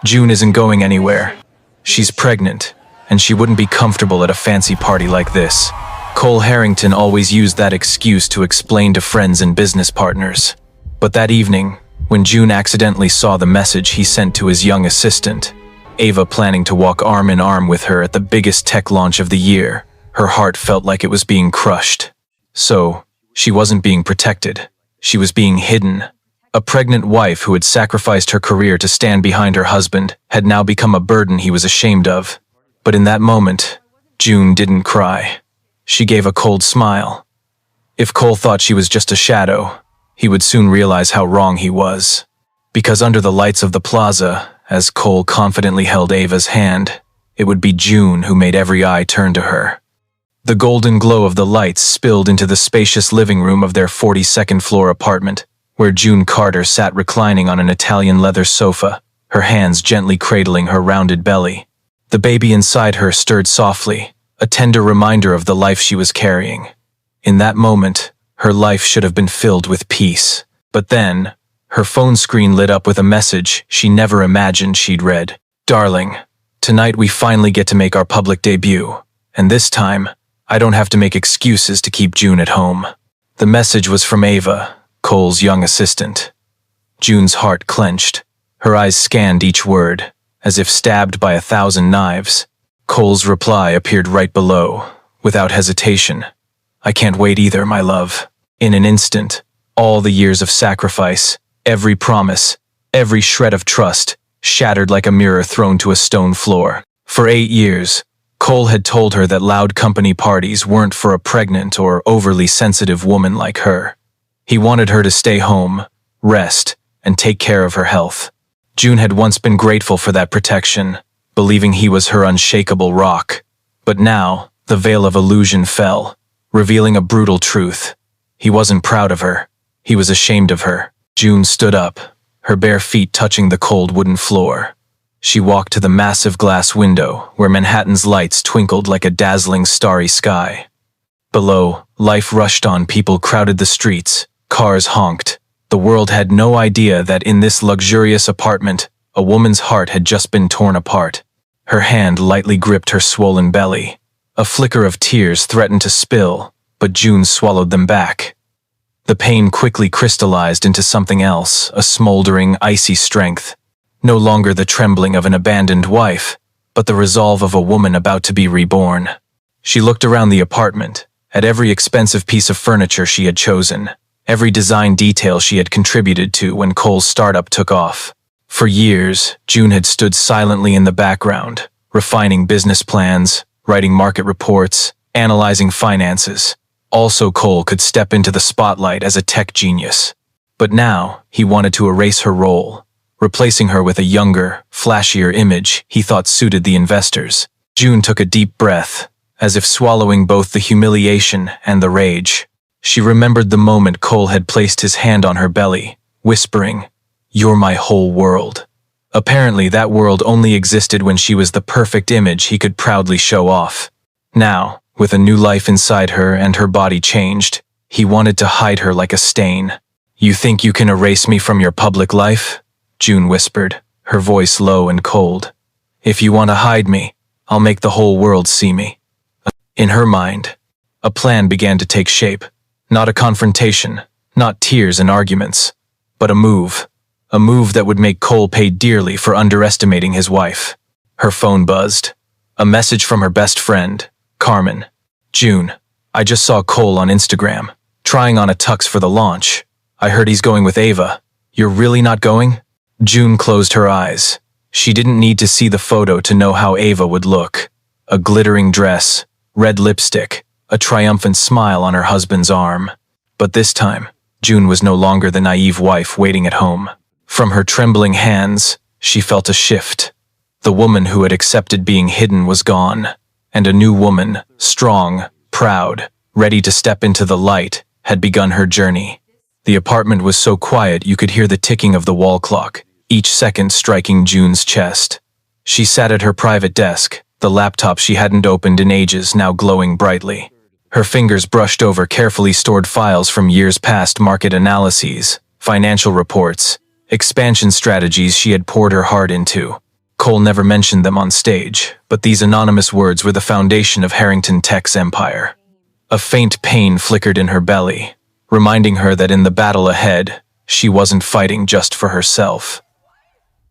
June isn't going anywhere. She's pregnant, and she wouldn't be comfortable at a fancy party like this. Cole Harrington always used that excuse to explain to friends and business partners. But that evening, when June accidentally saw the message he sent to his young assistant, Ava planning to walk arm in arm with her at the biggest tech launch of the year, her heart felt like it was being crushed. So, she wasn't being protected. She was being hidden. A pregnant wife who had sacrificed her career to stand behind her husband had now become a burden he was ashamed of. But in that moment, June didn't cry. She gave a cold smile. If Cole thought she was just a shadow, he would soon realize how wrong he was. Because under the lights of the Plaza, as Cole confidently held Ava's hand, it would be June who made every eye turn to her. The golden glow of the lights spilled into the spacious living room of their 42nd floor apartment, where June Carter sat reclining on an Italian leather sofa, her hands gently cradling her rounded belly. The baby inside her stirred softly, a tender reminder of the life she was carrying. In that moment, her life should have been filled with peace. But then, her phone screen lit up with a message she never imagined she'd read. "Darling, tonight we finally get to make our public debut, and this time, I don't have to make excuses to keep June at home." The message was from Ava, Cole's young assistant. June's heart clenched. Her eyes scanned each word, as if stabbed by 1,000 knives. Cole's reply appeared right below, without hesitation. "I can't wait either, my love." In an instant, all the years of sacrifice, every promise, every shred of trust, shattered like a mirror thrown to a stone floor. For 8 years, Cole had told her that loud company parties weren't for a pregnant or overly sensitive woman like her. He wanted her to stay home, rest, and take care of her health. June had once been grateful for that protection, believing he was her unshakable rock. But now, the veil of illusion fell, revealing a brutal truth. He wasn't proud of her. He was ashamed of her. June stood up, her bare feet touching the cold wooden floor. She walked to the massive glass window, where Manhattan's lights twinkled like a dazzling starry sky. Below, life rushed on, people crowded the streets, cars honked. The world had no idea that in this luxurious apartment, a woman's heart had just been torn apart. Her hand lightly gripped her swollen belly. A flicker of tears threatened to spill, but June swallowed them back. The pain quickly crystallized into something else, a smoldering, icy strength. No longer the trembling of an abandoned wife, but the resolve of a woman about to be reborn. She looked around the apartment, at every expensive piece of furniture she had chosen, every design detail she had contributed to when Cole's startup took off. For years, June had stood silently in the background, refining business plans, writing market reports, analyzing finances. Also, Cole could step into the spotlight as a tech genius. But now, he wanted to erase her role, replacing her with a younger, flashier image he thought suited the investors. June took a deep breath, as if swallowing both the humiliation and the rage. She remembered the moment Cole had placed his hand on her belly, whispering, "You're my whole world." Apparently, that world only existed when she was the perfect image he could proudly show off. Now, with a new life inside her and her body changed, he wanted to hide her like a stain. "You think you can erase me from your public life?" June whispered, her voice low and cold. "If you want to hide me, I'll make the whole world see me." In her mind, a plan began to take shape. Not a confrontation, not tears and arguments, but a move. A move that would make Cole pay dearly for underestimating his wife. Her phone buzzed. A message from her best friend, Carmen. "June, I just saw Cole on Instagram, trying on a tux for the launch. I heard he's going with Ava. You're really not going?" June closed her eyes. She didn't need to see the photo to know how Ava would look. A glittering dress, red lipstick, a triumphant smile on her husband's arm. But this time, June was no longer the naive wife waiting at home. From her trembling hands, she felt a shift. The woman who had accepted being hidden was gone, and a new woman, strong, proud, ready to step into the light, had begun her journey. The apartment was so quiet you could hear the ticking of the wall clock, each second striking June's chest. She sat at her private desk, the laptop she hadn't opened in ages now glowing brightly. Her fingers brushed over carefully stored files from years past, market analyses, financial reports, expansion strategies she had poured her heart into. Cole never mentioned them on stage, but these anonymous words were the foundation of Harrington Tech's empire. A faint pain flickered in her belly, reminding her that in the battle ahead, she wasn't fighting just for herself.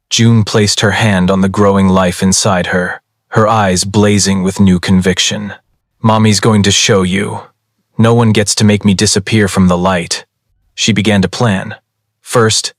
June placed her hand on the growing life inside her, her eyes blazing with new conviction. "Mommy's going to show you. No one gets to make me disappear from the light." She began to plan. First,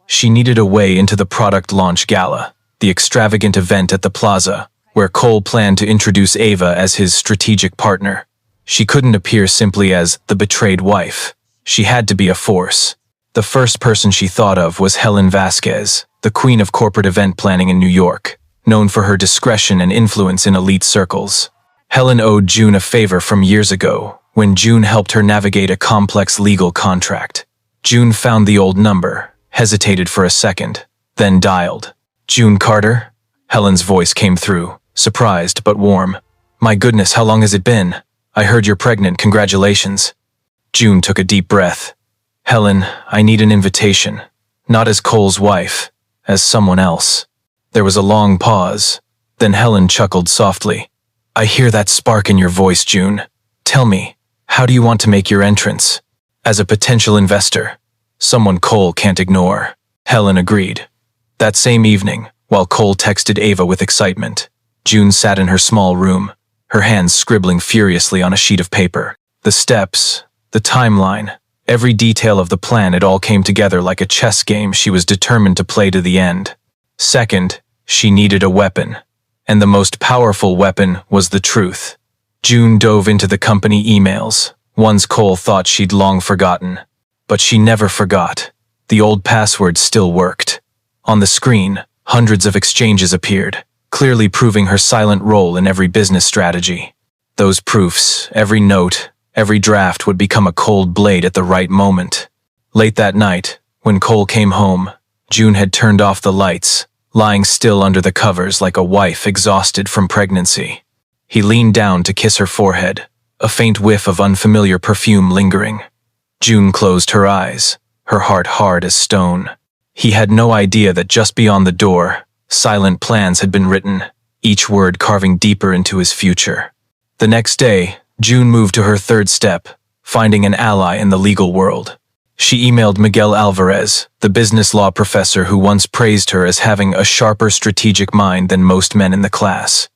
she needed a way into the product launch gala, the extravagant event at the Plaza, where Cole planned to introduce Ava as his strategic partner. She couldn't appear simply as the betrayed wife. She had to be a force. The first person she thought of was Helen Vasquez, the queen of corporate event planning in New York, known for her discretion and influence in elite circles. Helen owed June a favor from years ago, when June helped her navigate a complex legal contract. June found the old number, hesitated for a second, then dialed. "June Carter?" Helen's voice came through, surprised but warm. "My goodness, how long has it been? I heard you're pregnant, congratulations." June took a deep breath. "Helen, I need an invitation. Not as Cole's wife, as someone else." There was a long pause. Then Helen chuckled softly. "I hear that spark in your voice, June. Tell me, how do you want to make your entrance?" "As a potential investor. Someone Cole can't ignore." Helen agreed. That same evening, while Cole texted Ava with excitement, June sat in her small room, her hands scribbling furiously on a sheet of paper. The steps, the timeline, every detail of the plan, it all came together like a chess game she was determined to play to the end. Second, she needed a weapon, and the most powerful weapon was the truth. June dove into the company emails, ones Cole thought she'd long forgotten. But she never forgot. The old password still worked. On the screen, hundreds of exchanges appeared, clearly proving her silent role in every business strategy. Those proofs, every note, every draft would become a cold blade at the right moment. Late that night, when Cole came home, June had turned off the lights, lying still under the covers like a wife exhausted from pregnancy. He leaned down to kiss her forehead, a faint whiff of unfamiliar perfume lingering. June closed her eyes, her heart hard as stone. He had no idea that just beyond the door, silent plans had been written, each word carving deeper into his future. The next day, June moved to her third step, finding an ally in the legal world. She emailed Miguel Alvarez, the business law professor who once praised her as having a sharper strategic mind than most men in the class.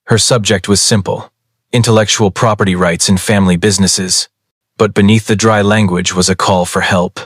Her subject was simple: intellectual property rights in family businesses. But beneath the dry language was a call for help.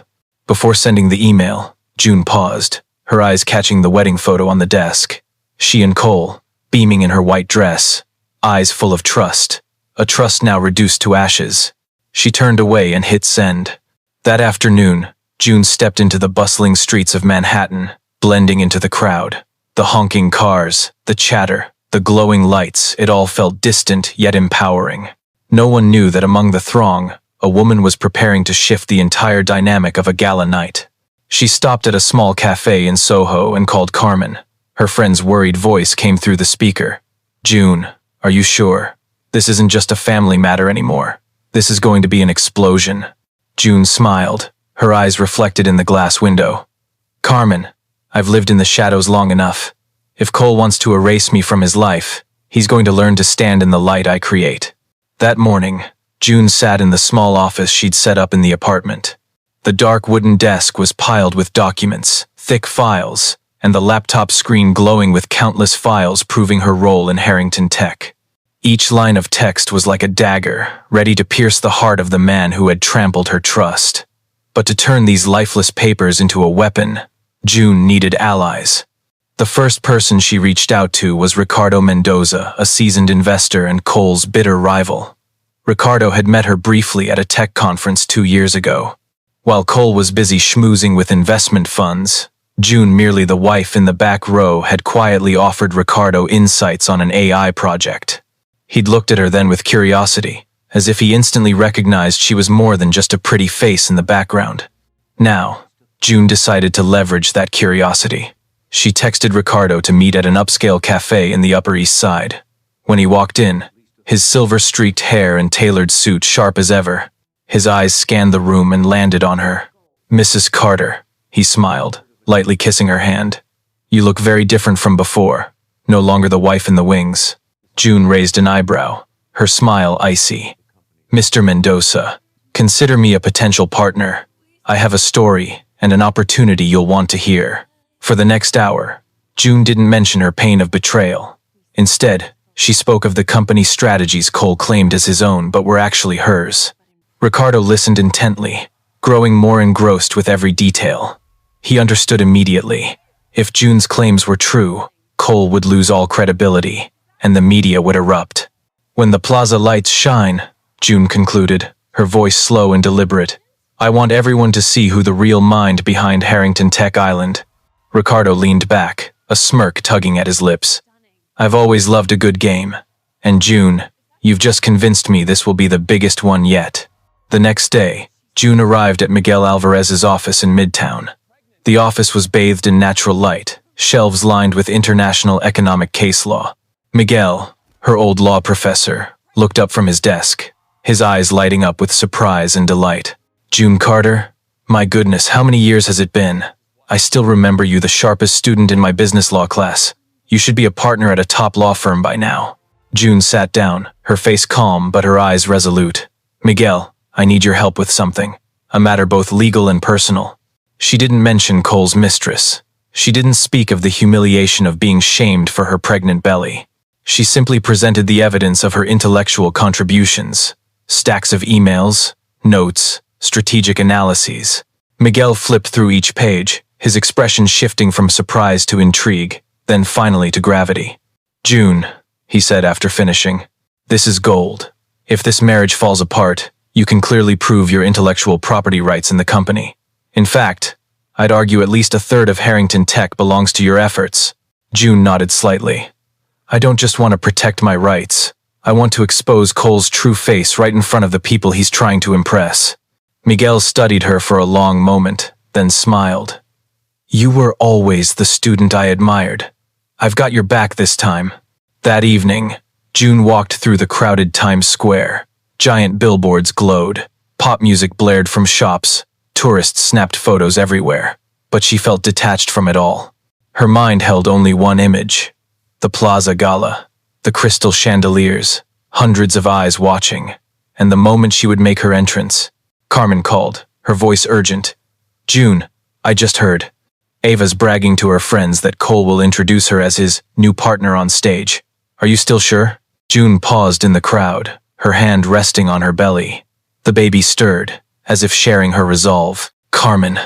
Before sending the email, June paused, her eyes catching the wedding photo on the desk. She and Cole, beaming in her white dress, eyes full of trust, a trust now reduced to ashes. She turned away and hit send. That afternoon, June stepped into the bustling streets of Manhattan, blending into the crowd. The honking cars, the chatter, the glowing lights, it all felt distant yet empowering. No one knew that among the throng, a woman was preparing to shift the entire dynamic of a gala night. She stopped at a small cafe in Soho and called Carmen. Her friend's worried voice came through the speaker. "June, are you sure? This isn't just a family matter anymore. This is going to be an explosion." June smiled, her eyes reflected in the glass window. "Carmen, I've lived in the shadows long enough. If Cole wants to erase me from his life, he's going to learn to stand in the light I create." That morning, June sat in the small office she'd set up in the apartment. The dark wooden desk was piled with documents, thick files, and the laptop screen glowing with countless files proving her role in Harrington Tech. Each line of text was like a dagger, ready to pierce the heart of the man who had trampled her trust. But to turn these lifeless papers into a weapon, June needed allies. The first person she reached out to was Ricardo Mendoza, a seasoned investor and Cole's bitter rival. Ricardo had met her briefly at a tech conference 2 years ago. While Cole was busy schmoozing with investment funds, June, merely the wife in the back row, had quietly offered Ricardo insights on an AI project. He'd looked at her then with curiosity, as if he instantly recognized she was more than just a pretty face in the background. Now, June decided to leverage that curiosity. She texted Ricardo to meet at an upscale cafe in the Upper East Side. When he walked in, his silver-streaked hair and tailored suit sharp as ever, his eyes scanned the room and landed on her. "Mrs. Carter," he smiled, lightly kissing her hand. You look very different from before, no longer the wife in the wings. June raised an eyebrow, her smile icy. Mr. Mendoza, consider me a potential partner. I have a story and an opportunity you'll want to hear. For the next hour, June didn't mention her pain of betrayal. Instead, she spoke of the company's strategies Cole claimed as his own but were actually hers. Ricardo listened intently, growing more engrossed with every detail. He understood immediately. If June's claims were true, Cole would lose all credibility, and the media would erupt. When the Plaza lights shine, June concluded, her voice slow and deliberate, I want everyone to see who the real mind behind Harrington Tech Island. Ricardo leaned back, a smirk tugging at his lips. I've always loved a good game. And June, you've just convinced me this will be the biggest one yet. The next day, June arrived at Miguel Alvarez's office in Midtown. The office was bathed in natural light, shelves lined with international economic case law. Miguel, her old law professor, looked up from his desk, his eyes lighting up with surprise and delight. June Carter? My goodness, how many years has it been? I still remember you, the sharpest student in my business law class. You should be a partner at a top law firm by now. June sat down, her face calm but her eyes resolute. Miguel, I need your help with something. A matter both legal and personal. She didn't mention Cole's mistress. She didn't speak of the humiliation of being shamed for her pregnant belly. She simply presented the evidence of her intellectual contributions. Stacks of emails, notes, strategic analyses. Miguel flipped through each page, his expression shifting from surprise to intrigue, then finally to gravity. June, he said after finishing, this is gold. If this marriage falls apart, you can clearly prove your intellectual property rights in the company. In fact, I'd argue at least a third of Harrington Tech belongs to your efforts. June nodded slightly. I don't just want to protect my rights. I want to expose Cole's true face right in front of the people he's trying to impress. Miguel studied her for a long moment, then smiled. You were always the student I admired. I've got your back this time. That evening, June walked through the crowded Times Square. Giant billboards glowed. Pop music blared from shops. Tourists snapped photos everywhere. But she felt detached from it all. Her mind held only one image. The Plaza Gala. The crystal chandeliers. Hundreds of eyes watching. And the moment she would make her entrance, Carmen called, her voice urgent. June, I just heard. Ava's bragging to her friends that Cole will introduce her as his new partner on stage. Are you still sure? June paused in the crowd, her hand resting on her belly. The baby stirred, as if sharing her resolve. Carmen,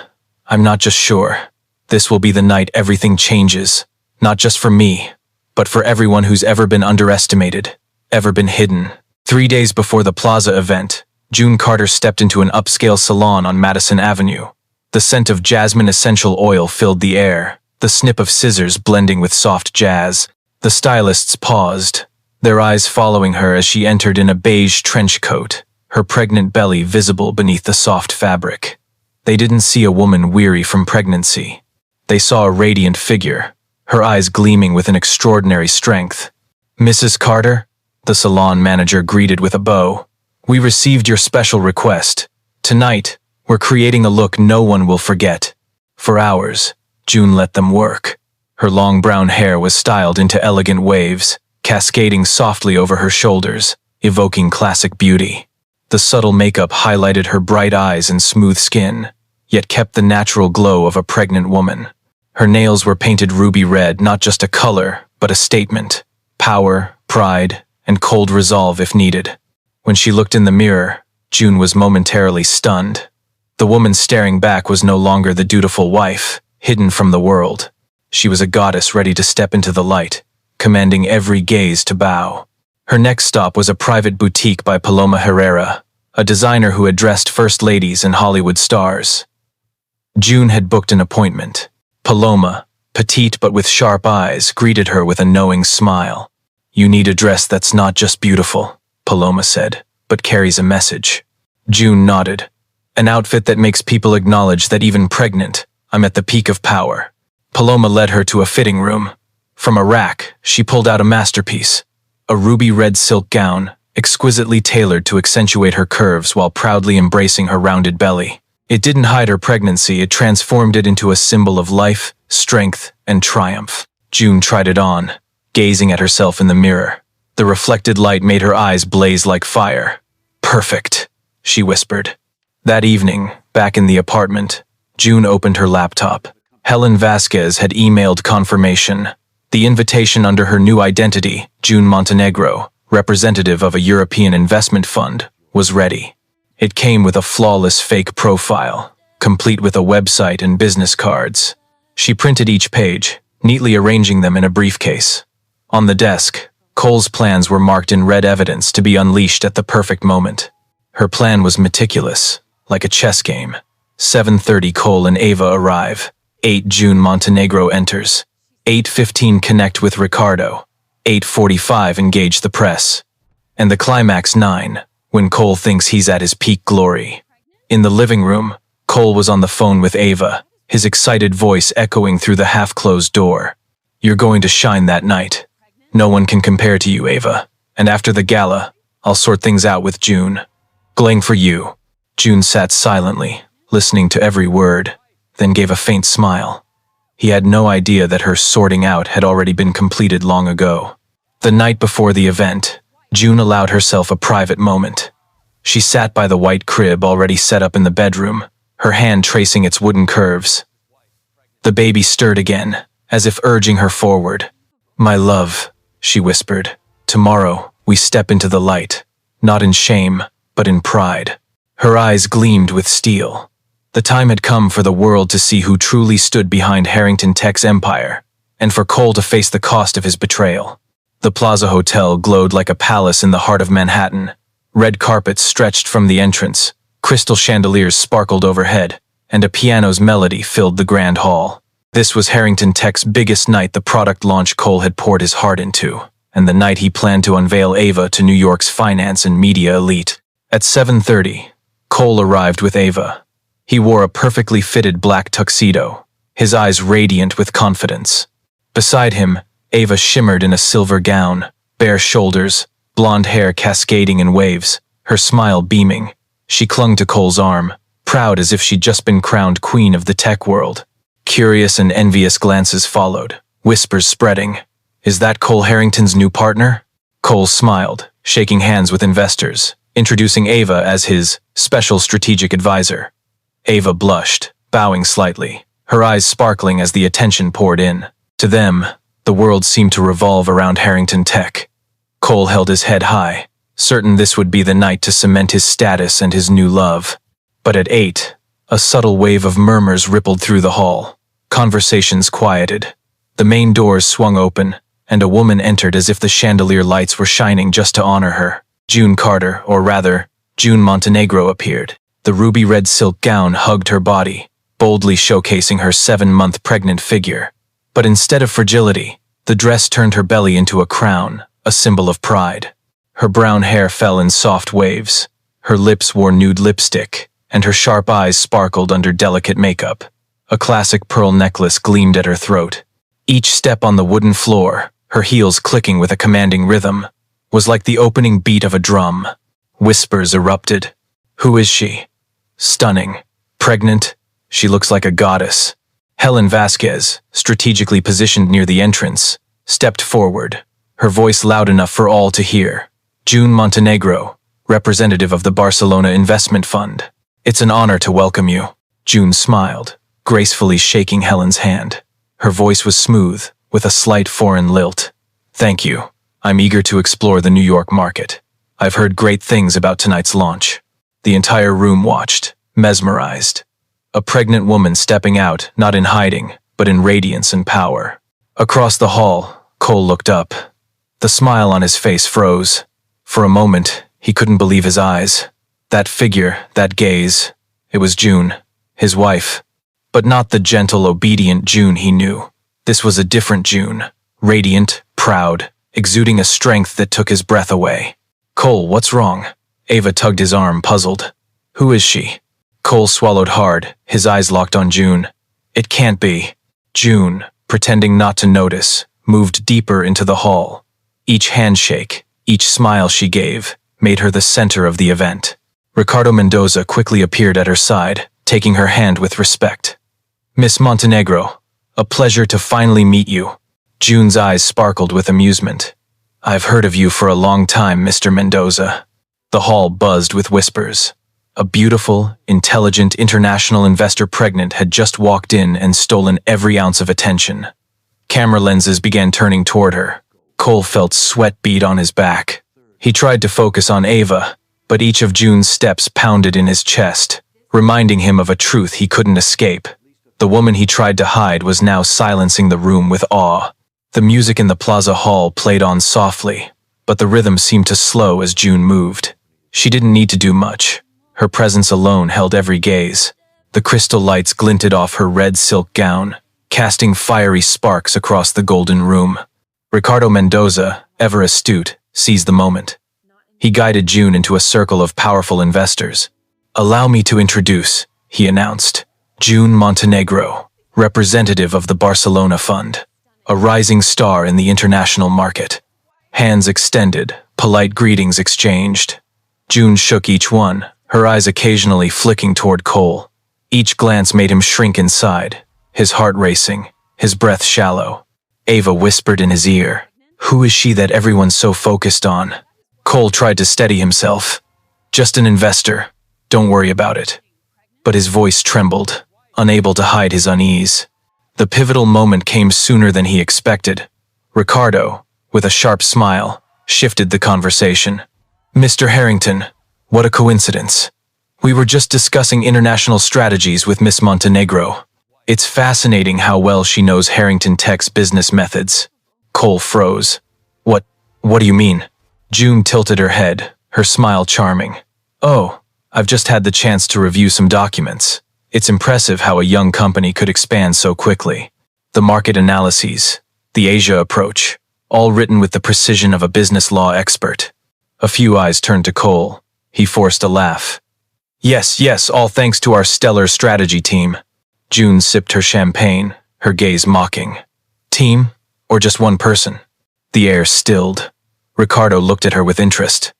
I'm not just sure. This will be the night everything changes. Not just for me, but for everyone who's ever been underestimated, ever been hidden. 3 days before the Plaza event, June Carter stepped into an upscale salon on Madison Avenue. The scent of jasmine essential oil filled the air, the snip of scissors blending with soft jazz. The stylists paused, their eyes following her as she entered in a beige trench coat, her pregnant belly visible beneath the soft fabric. They didn't see a woman weary from pregnancy. They saw a radiant figure, her eyes gleaming with an extraordinary strength. Mrs. Carter, the salon manager greeted with a bow. We received your special request. Tonight, we're creating a look no one will forget. For hours, June let them work. Her long brown hair was styled into elegant waves, cascading softly over her shoulders, evoking classic beauty. The subtle makeup highlighted her bright eyes and smooth skin, yet kept the natural glow of a pregnant woman. Her nails were painted ruby red, not just a color, but a statement. Power, pride, and cold resolve if needed. When she looked in the mirror, June was momentarily stunned. The woman staring back was no longer the dutiful wife, hidden from the world. She was a goddess ready to step into the light, commanding every gaze to bow. Her next stop was a private boutique by Paloma Herrera, a designer who had dressed first ladies and Hollywood stars. June had booked an appointment. Paloma, petite but with sharp eyes, greeted her with a knowing smile. You need a dress that's not just beautiful, Paloma said, but carries a message. June nodded. An outfit that makes people acknowledge that even pregnant, I'm at the peak of power. Paloma led her to a fitting room. From a rack, she pulled out a masterpiece. A ruby red silk gown, exquisitely tailored to accentuate her curves while proudly embracing her rounded belly. It didn't hide her pregnancy, it transformed it into a symbol of life, strength, and triumph. June tried it on, gazing at herself in the mirror. The reflected light made her eyes blaze like fire. "Perfect," she whispered. That evening, back in the apartment, June opened her laptop. Helen Vasquez had emailed confirmation. The invitation under her new identity, June Montenegro, representative of a European investment fund, was ready. It came with a flawless fake profile, complete with a website and business cards. She printed each page, neatly arranging them in a briefcase. On the desk, Cole's plans were marked in red evidence to be unleashed at the perfect moment. Her plan was meticulous, like a chess game. 7:30 Cole and Ava arrive. 8 June Montenegro enters. 8:15 connect with Ricardo. 8:45 engage the press. And the climax 9, when Cole thinks he's at his peak glory. In the living room, Cole was on the phone with Ava, his excited voice echoing through the half-closed door. "You're going to shine that night. No one can compare to you, Ava. And after the gala, I'll sort things out with June. Gling for you." June sat silently, listening to every word, then gave a faint smile. He had no idea that her sorting out had already been completed long ago. The night before the event, June allowed herself a private moment. She sat by the white crib already set up in the bedroom, her hand tracing its wooden curves. The baby stirred again, as if urging her forward. "My love," she whispered, "tomorrow we step into the light, not in shame, but in pride." Her eyes gleamed with steel. The time had come for the world to see who truly stood behind Harrington Tech's empire, and for Cole to face the cost of his betrayal. The Plaza Hotel glowed like a palace in the heart of Manhattan. Red carpets stretched from the entrance, crystal chandeliers sparkled overhead, and a piano's melody filled the grand hall. This was Harrington Tech's biggest night, the product launch Cole had poured his heart into, and the night he planned to unveil Ava to New York's finance and media elite. At 7:30, Cole arrived with Ava. He wore a perfectly fitted black tuxedo, his eyes radiant with confidence. Beside him, Ava shimmered in a silver gown, bare shoulders, blonde hair cascading in waves, her smile beaming. She clung to Cole's arm, proud as if she'd just been crowned queen of the tech world. Curious and envious glances followed, whispers spreading. "Is that Cole Harrington's new partner?" Cole smiled, shaking hands with investors, introducing Ava as his special strategic advisor. Ava blushed, bowing slightly, her eyes sparkling as the attention poured in. To them, the world seemed to revolve around Harrington Tech. Cole held his head high, certain this would be the night to cement his status and his new love. But at 8, a subtle wave of murmurs rippled through the hall. Conversations quieted. The main doors swung open, and a woman entered as if the chandelier lights were shining just to honor her. June Carter, or rather, June Montenegro, appeared. The ruby-red silk gown hugged her body, boldly showcasing her 7-month pregnant figure. But instead of fragility, the dress turned her belly into a crown, a symbol of pride. Her brown hair fell in soft waves, her lips wore nude lipstick, and her sharp eyes sparkled under delicate makeup. A classic pearl necklace gleamed at her throat. Each step on the wooden floor, her heels clicking with a commanding rhythm, was like the opening beat of a drum. Whispers erupted. Who is she? Stunning. Pregnant. She looks like a goddess. Helen Vasquez, strategically positioned near the entrance, stepped forward, her voice loud enough for all to hear. June Montenegro, representative of the Barcelona Investment Fund. It's an honor to welcome you. June smiled, gracefully shaking Helen's hand. Her voice was smooth, with a slight foreign lilt. Thank you. I'm eager to explore the New York market. I've heard great things about tonight's launch. The entire room watched, mesmerized. A pregnant woman stepping out, not in hiding, but in radiance and power. Across the hall, Cole looked up. The smile on his face froze. For a moment, he couldn't believe his eyes. That figure, that gaze, it was June, his wife. But not the gentle, obedient June he knew. This was a different June, radiant, proud, exuding a strength that took his breath away. Cole, what's wrong? Ava tugged his arm, puzzled. Who is she? Cole swallowed hard, his eyes locked on June. It can't be. June, pretending not to notice, moved deeper into the hall. Each handshake, each smile she gave, made her the center of the event. Ricardo Mendoza quickly appeared at her side, taking her hand with respect. "Miss Montenegro, a pleasure to finally meet you." June's eyes sparkled with amusement. "I've heard of you for a long time, Mr. Mendoza." The hall buzzed with whispers. A beautiful, intelligent international investor pregnant had just walked in and stolen every ounce of attention. Camera lenses began turning toward her. Cole felt sweat bead on his back. He tried to focus on Ava, but each of June's steps pounded in his chest, reminding him of a truth he couldn't escape. The woman he tried to hide was now silencing the room with awe. The music in the Plaza hall played on softly, but the rhythm seemed to slow as June moved. She didn't need to do much. Her presence alone held every gaze. The crystal lights glinted off her red silk gown, casting fiery sparks across the golden room. Ricardo Mendoza, ever astute, seized the moment. He guided June into a circle of powerful investors. "Allow me to introduce," he announced, "June Montenegro, representative of the Barcelona Fund, a rising star in the international market." Hands extended, polite greetings exchanged. June shook each one, her eyes occasionally flicking toward Cole. Each glance made him shrink inside, his heart racing, his breath shallow. Ava whispered in his ear, "Who is she that everyone's so focused on?" Cole tried to steady himself. "Just an investor. Don't worry about it." But his voice trembled, unable to hide his unease. The pivotal moment came sooner than he expected. Ricardo, with a sharp smile, shifted the conversation. "Mr. Harrington, what a coincidence. We were just discussing international strategies with Miss Montenegro. It's fascinating how well she knows Harrington Tech's business methods." Cole froze. What do you mean?" June tilted her head, her smile charming. "Oh, I've just had the chance to review some documents. It's impressive how a young company could expand so quickly. The market analyses, the Asia approach, all written with the precision of a business law expert." A few eyes turned to Cole. He forced a laugh. Yes, all thanks to our stellar strategy team." June sipped her champagne, her gaze mocking. "Team? Or just one person?" The air stilled. Ricardo looked at her with interest.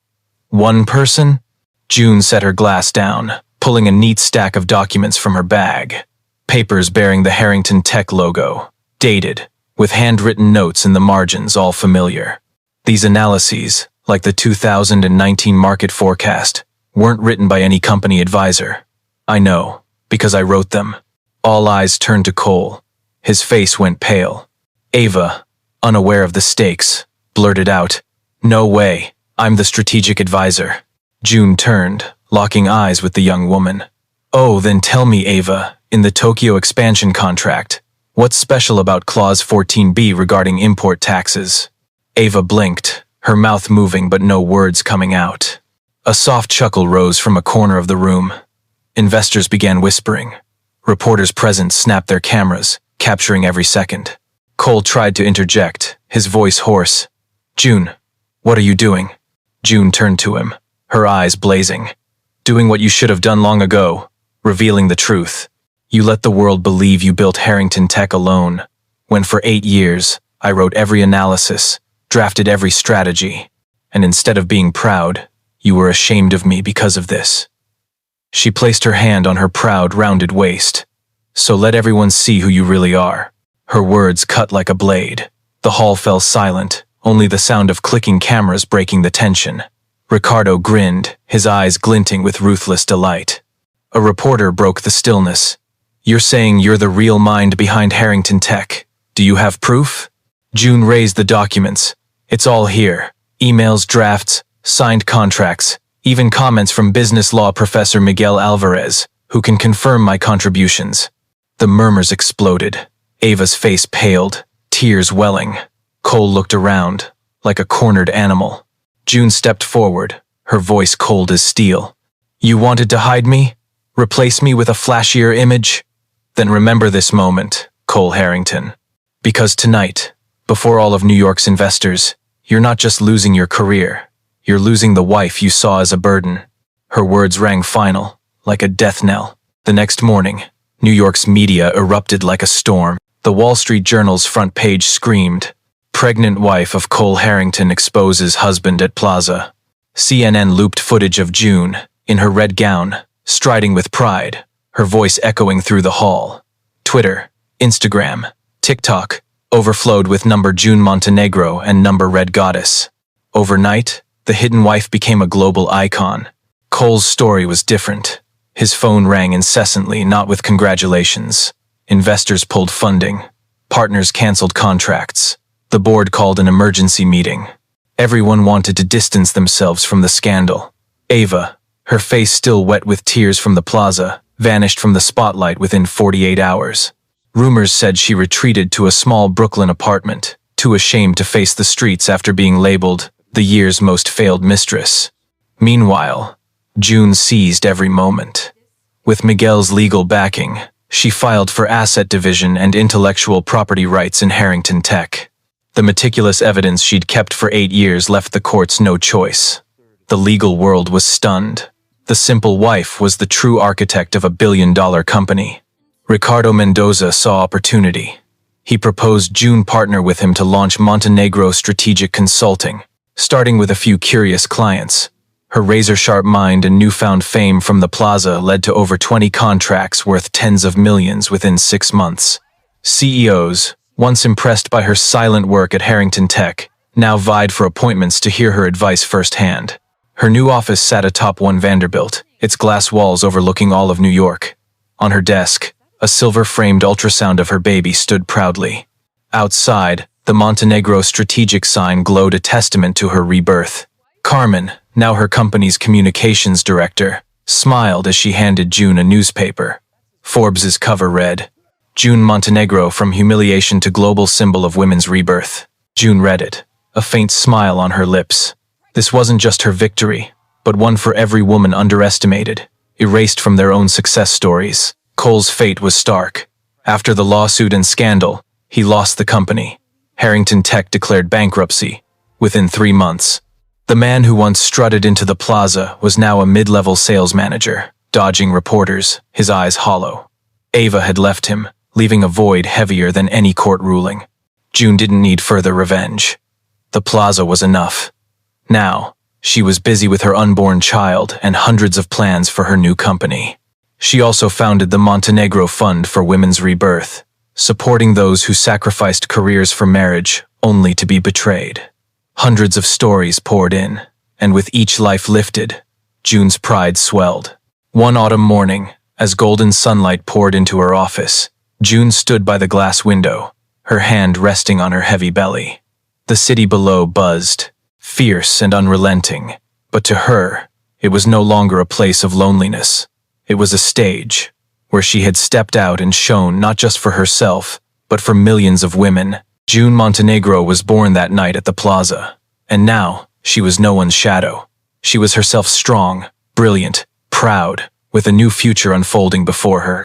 "One person?" June set her glass down, pulling a neat stack of documents from her bag. Papers bearing the Harrington Tech logo, dated, with handwritten notes in the margins all familiar. These analyses, like the 2019 market forecast, weren't written by any company advisor. "I know, because I wrote them." All eyes turned to Cole. His face went pale. Ava, unaware of the stakes, blurted out, "No way, I'm the strategic advisor." June turned, locking eyes with the young woman. "Oh, then tell me, Ava, in the Tokyo expansion contract, what's special about Clause 14B regarding import taxes?" Ava blinked, her mouth moving but no words coming out. A soft chuckle rose from a corner of the room. Investors began whispering. Reporters present snapped their cameras, capturing every second. Cole tried to interject, his voice hoarse. "June, what are you doing?" June turned to him, her eyes blazing. "Doing what you should have done long ago, revealing the truth. You let the world believe you built Harrington Tech alone, when for 8 years, I wrote every analysis, drafted every strategy, and instead of being proud, you were ashamed of me because of this." She placed her hand on her proud, rounded waist. "So let everyone see who you really are." Her words cut like a blade. The hall fell silent, only the sound of clicking cameras breaking the tension. Ricardo grinned, his eyes glinting with ruthless delight. A reporter broke the stillness. "You're saying you're the real mind behind Harrington Tech. Do you have proof?" June raised the documents. "It's all here. Emails, drafts, signed contracts, even comments from business law professor Miguel Alvarez, who can confirm my contributions." The murmurs exploded. Ava's face paled, tears welling. Cole looked around, like a cornered animal. June stepped forward, her voice cold as steel. "You wanted to hide me? Replace me with a flashier image? Then remember this moment, Cole Harrington. Because tonight, before all of New York's investors, you're not just losing your career, you're losing the wife you saw as a burden." Her words rang final, like a death knell. The next morning, New York's media erupted like a storm. The Wall Street Journal's front page screamed, "Pregnant wife of Cole Harrington exposes husband at Plaza." CNN looped footage of June, in her red gown, striding with pride, her voice echoing through the hall. Twitter, Instagram, TikTok overflowed with number June Montenegro and number Red Goddess. Overnight, the hidden wife became a global icon. Cole's story was different. His phone rang incessantly, not with congratulations. Investors pulled funding. Partners canceled contracts. The board called an emergency meeting. Everyone wanted to distance themselves from the scandal. Ava, her face still wet with tears from the Plaza, vanished from the spotlight within 48 hours. Rumors said she retreated to a small Brooklyn apartment, too ashamed to face the streets after being labeled the year's most failed mistress. Meanwhile, June seized every moment. With Miguel's legal backing, she filed for asset division and intellectual property rights in Harrington Tech. The meticulous evidence she'd kept for 8 years left the courts no choice. The legal world was stunned. The simple wife was the true architect of a billion-dollar company. Ricardo Mendoza saw opportunity. He proposed June partner with him to launch Montenegro Strategic Consulting, starting with a few curious clients. Her razor-sharp mind and newfound fame from the Plaza led to over 20 contracts worth tens of millions within 6 months. CEOs, once impressed by her silent work at Harrington Tech, now vied for appointments to hear her advice firsthand. Her new office sat atop One Vanderbilt, its glass walls overlooking all of New York. On her desk, a silver-framed ultrasound of her baby stood proudly. Outside, the Montenegro Strategic sign glowed, a testament to her rebirth. Carmen, now her company's communications director, smiled as she handed June a newspaper. Forbes's cover read, "June Montenegro from humiliation to global symbol of women's rebirth." June read it, a faint smile on her lips. This wasn't just her victory, but one for every woman underestimated, erased from their own success stories. Cole's fate was stark. After the lawsuit and scandal, he lost the company. Harrington Tech declared bankruptcy. Within 3 months, the man who once strutted into the Plaza was now a mid-level sales manager, dodging reporters, his eyes hollow. Ava had left him, leaving a void heavier than any court ruling. June didn't need further revenge. The Plaza was enough. Now, she was busy with her unborn child and hundreds of plans for her new company. She also founded the Montenegro Fund for Women's Rebirth, supporting those who sacrificed careers for marriage only to be betrayed. Hundreds of stories poured in, and with each life lifted, June's pride swelled. One autumn morning, as golden sunlight poured into her office, June stood by the glass window, her hand resting on her heavy belly. The city below buzzed, fierce and unrelenting, but to her, it was no longer a place of loneliness. It was a stage, where she had stepped out and shone not just for herself, but for millions of women. June Montenegro was born that night at the Plaza, and now she was no one's shadow. She was herself, strong, brilliant, proud, with a new future unfolding before her.